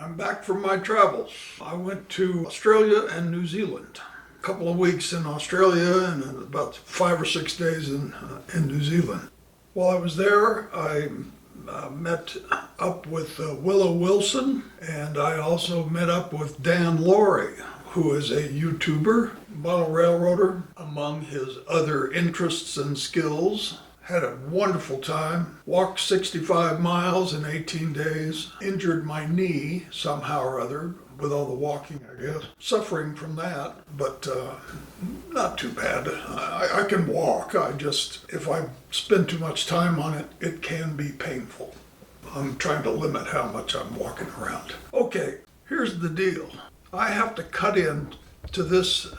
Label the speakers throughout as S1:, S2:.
S1: I'm back from my travels. I went to Australia and New Zealand. A couple of weeks in Australia and about 5 or 6 days in New Zealand. While I was there, I met up with Willow Wilson, and I also met up with Dan Laurie, who is a YouTuber, model railroader. Among his other interests and skills, had a wonderful time. Walked 65 miles in 18 days. Injured my knee somehow or other with all the walking, I guess. Suffering from that, but not too bad. I can walk. If I spend too much time on it, it can be painful. I'm trying to limit how much I'm walking around. Okay, here's the deal. I have to cut in to this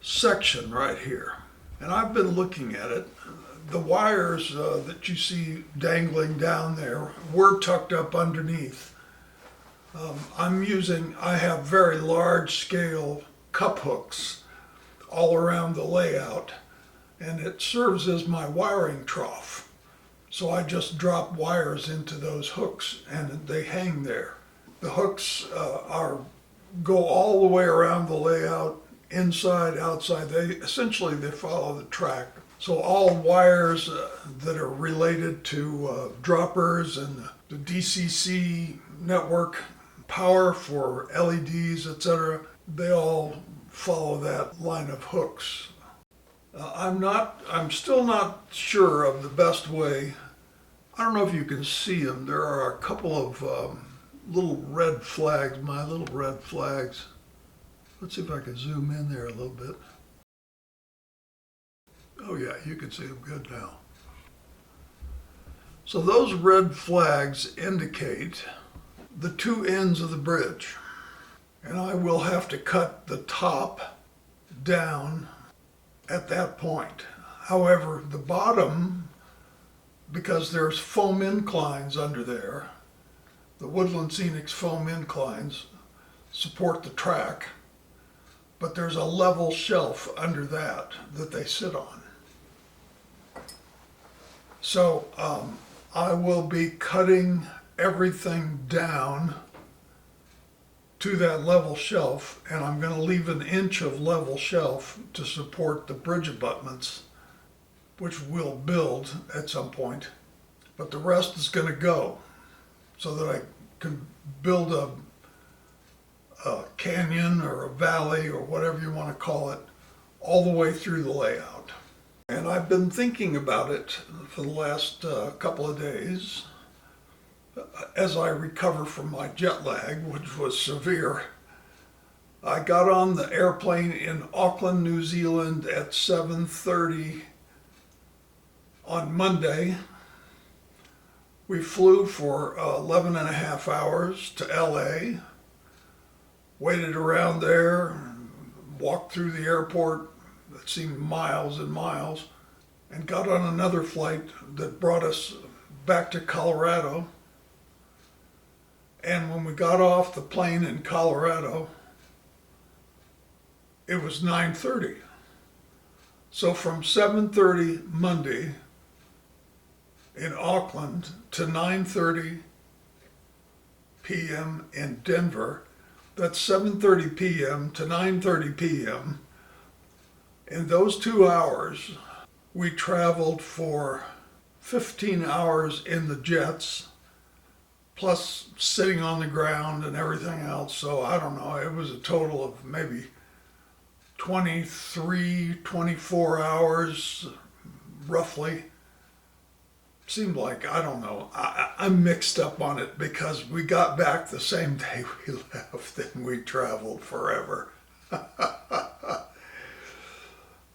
S1: section right here. And I've been looking at it. The wires that you see dangling down there were tucked up underneath. I have very large scale cup hooks all around the layout, and it serves as my wiring trough. So I just drop wires into those hooks and they hang there. The hooks go all the way around the layout, inside, outside. They follow the track. So all wires that are related to droppers and the DCC network, power for LEDs, etc., they all follow that line of hooks. I'm still not sure of the best way. I don't know if you can see them. There are a couple of little red flags, my little red flags. Let's see if I can zoom in there a little bit. Oh yeah, you can see them good now. So those red flags indicate the two ends of the bridge. And I will have to cut the top down at that point. However, the bottom, because there's foam inclines under there, the Woodland Scenics foam inclines support the track, but there's a level shelf under that they sit on. So I will be cutting everything down to that level shelf, and I'm going to leave an inch of level shelf to support the bridge abutments, which we'll build at some point. But the rest is going to go so that I can build a canyon or a valley or whatever you want to call it all the way through the layout. And I've been thinking about it for the last couple of days as I recover from my jet lag, which was severe. I got on the airplane in Auckland, New Zealand at 7:30 on Monday. We flew for 11 and a half hours to LA, waited around there, walked through the airport that seemed miles and miles, and got on another flight that brought us back to Colorado. And when we got off the plane in Colorado, it was 9:30. So from 7:30 Monday in Auckland to 9:30 p.m. in Denver, that's 7:30 p.m. to 9:30 p.m. In those 2 hours, we traveled for 15 hours in the jets, plus sitting on the ground and everything else. So I don't know, it was a total of maybe 23, 24 hours, roughly. Seemed like, I don't know, I'm mixed up on it because we got back the same day we left and we traveled forever.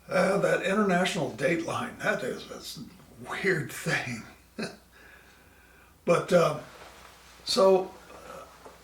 S1: That international date line, that is a weird thing. But so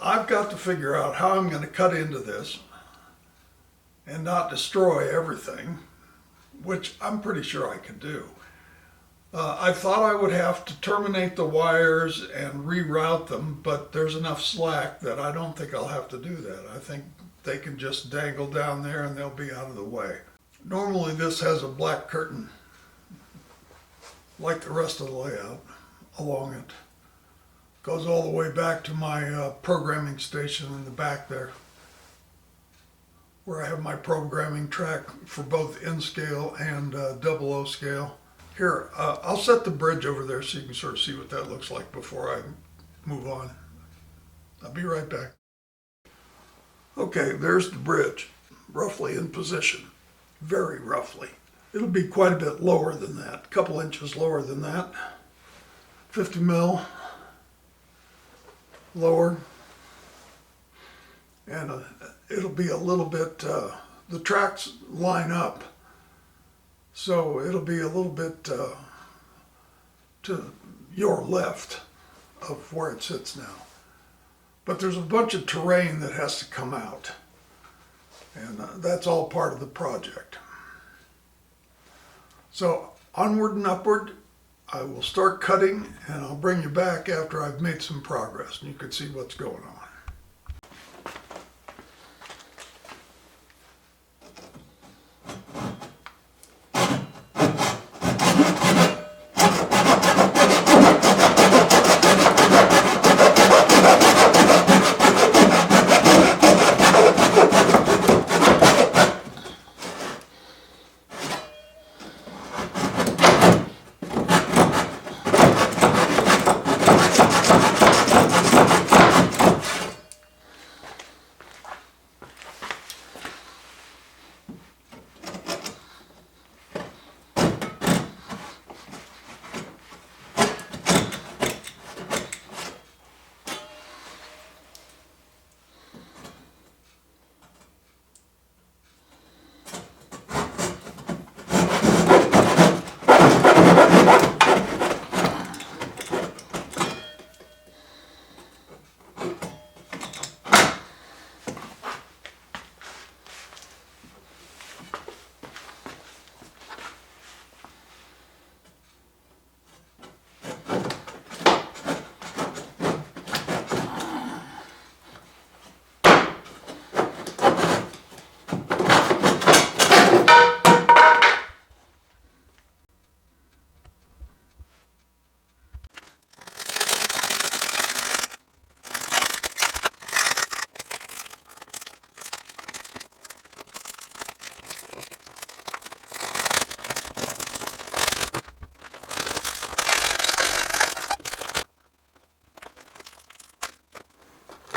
S1: I've got to figure out how I'm going to cut into this and not destroy everything, which I'm pretty sure I can do. I thought I would have to terminate the wires and reroute them, but there's enough slack that I don't think I'll have to do that. I think they can just dangle down there and they'll be out of the way. Normally this has a black curtain, like the rest of the layout, along it. Goes all the way back to my programming station in the back there, where I have my programming track for both N-scale and 00 scale. Here, I'll set the bridge over there so you can sort of see what that looks like before I move on. I'll be right back. Okay, there's the bridge, roughly in position, very roughly. It'll be quite a bit lower than that, a couple inches lower than that. 50 mil lower. And it'll be a little bit, the tracks line up, so it'll be a little bit to your left of where it sits now. But there's a bunch of terrain that has to come out, and that's all part of the project. So onward and upward, I will start cutting, and I'll bring you back after I've made some progress, and you can see what's going on.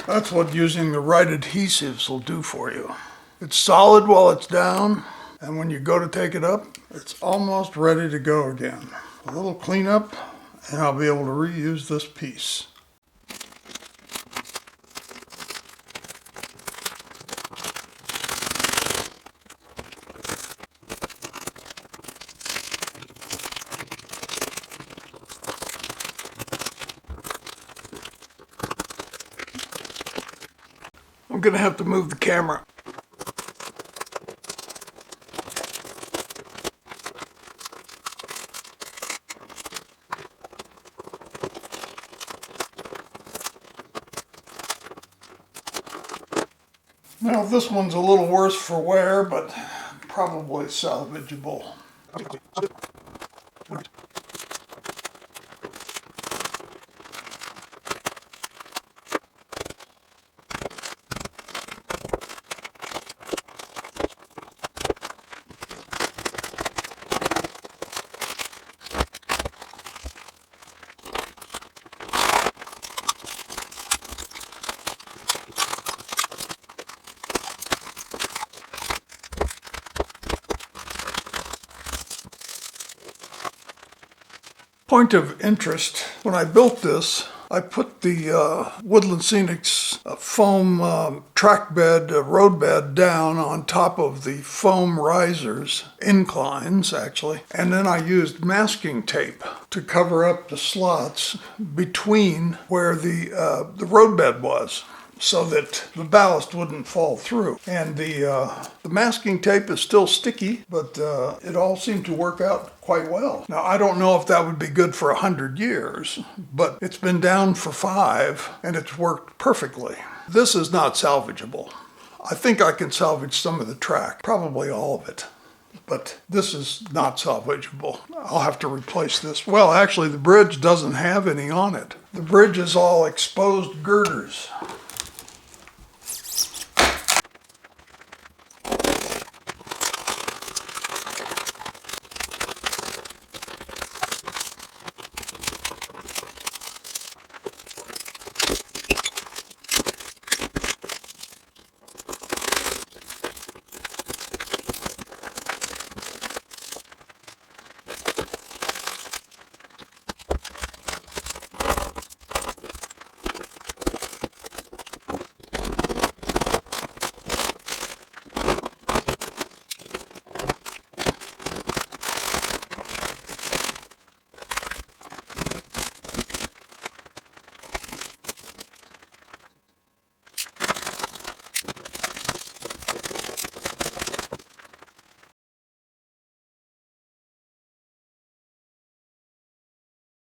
S1: That's what using the right adhesives will do for you. It's solid while it's down, and when you go to take it up, it's almost ready to go again. A little cleanup, and I'll be able to reuse this piece. I'm gonna have to move the camera. Now this one's a little worse for wear, but probably salvageable. Point of interest, when I built this, I put the Woodland Scenics foam track bed, road bed down on top of the foam risers, inclines actually, and then I used masking tape to cover up the slots between where the roadbed was, so that the ballast wouldn't fall through. And the masking tape is still sticky, but it all seemed to work out quite well. Now, I don't know if that would be good for 100 years, but it's been down for 5, and it's worked perfectly. This is not salvageable. I think I can salvage some of the track, probably all of it, but this is not salvageable. I'll have to replace this. Well, actually, the bridge doesn't have any on it. The bridge is all exposed girders.